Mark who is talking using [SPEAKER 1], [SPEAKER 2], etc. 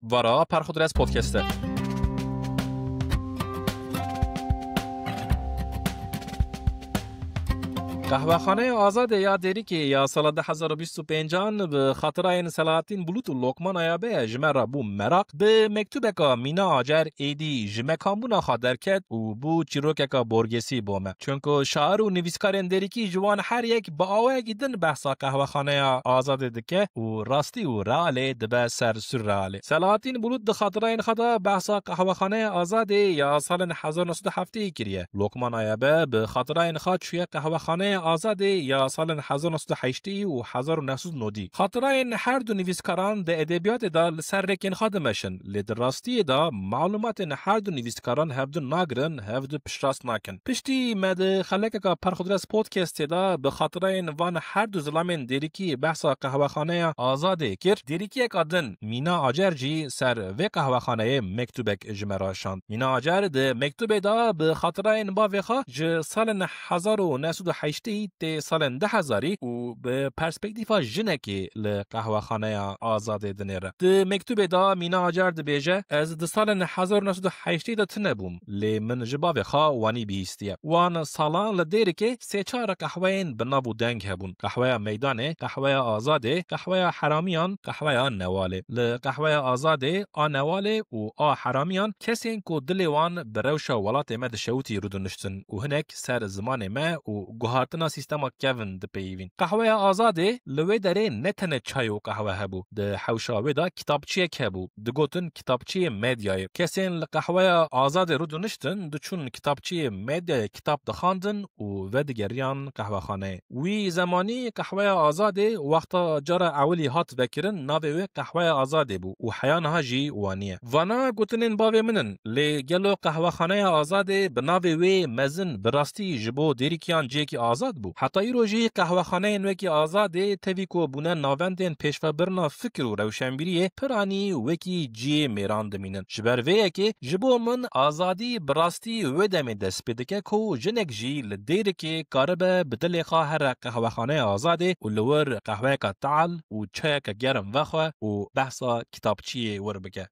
[SPEAKER 1] وارا پرخودرس پودکسته. قهوه‌خانه آزاد یا دیریکی یا سال 2025 به خاطر این سلاطین بلوت و لقمان آیابه جمع بو مراق به مکتوب که مینا آجر ایدی جمع کامونا خادر کرد و بو چیروک که برگسی بومه چونکه شاعر و نویسکارین دیریکی جوان هر یک با آوه گیدن بحثا قهوه‌خانه آزاد دکه و راستی و راله دبه سر سر راله سلاطین بلوت ده خاطر این خدا بحثا قهوه‌خانه آزاد یا سال 1907 کریه لقمان آیابه به خاطر این خاط شویه قهوه‌خانه آزاد یا سال 1908 و 1909 خاطر این هر دو نویسکاران ده ادبیات دا سر رکن خادمشن لید راستی دا معلومات هر دو نویسکاران هفدو ناگرن هفدو پشراست ناکن پشتی مد خلقه که پرخودرس پودکست دا به خاطر این وان هر دو ظلامین دیریکی بحثا قهوه‌خانه آزاده کرد دیریکی یک آدن مینا آجر جی سر و قهوه‌خانه مکتوبک اجمرا شاند مینا آجر ده مکتوب دا به خاطر این باوخا ج سال 1908 تی سال 2000 و به پرسپکتیفا جنکی لقهوه‌خانه آزاد دنیره ده مکتوب دا مینا آجر ده بیجه از ده سال 1908 دا تنبوم لی من جباوی خواه وانی بیستیه وان سالان لدیره که سه چار قهوهین بنابو دنگ هبون قهوه میدانه قهوه آزاده قهوه حرامیان قهوه نواله لقهوه آزاده نواله و حرامیان کسین که دلی وان بروش ولات ما دشوتی رو دنشتن و هنک سر زمان ما و گوهارتنا سیستما کوین ده پیوین قهوه آزاده لوی داره نتنه چای و قهوه هبو ده حوشاوی دا کتابچیه که هبو ده گوتن کتابچیه مدیای کسین لقهوه آزاده رو دنشتن ده چون کتابچیه مدیای کتاب دخاندن و دگریان قهوه خانه وی زمانی قهوه آزاده وقتا جارا اولی هات وکرن ناوی قهوه آزاده بو و حیانها جی وانیه وانا گوتنین باوی منن لی گلو قهوه خانه آزاده بناوی وی مزن براستی جبو دیریکیان جیکی آزاد بو حتی ای روژی قهوه خانه نوکی آزاده تویکو بونه ناوندین پیشوا برنا فکر و روشنبیریه پرانی وکی جی میران دمینن جبر ویه که جبو من آزادی براستی ودمی دست بدکه کو جنک جی لدیرکی کاربه بدل خواهر قهوه خانه آزاده و لور قهوه که تعال و چای که گرم وخواه و بحثا کتابچی ور بگه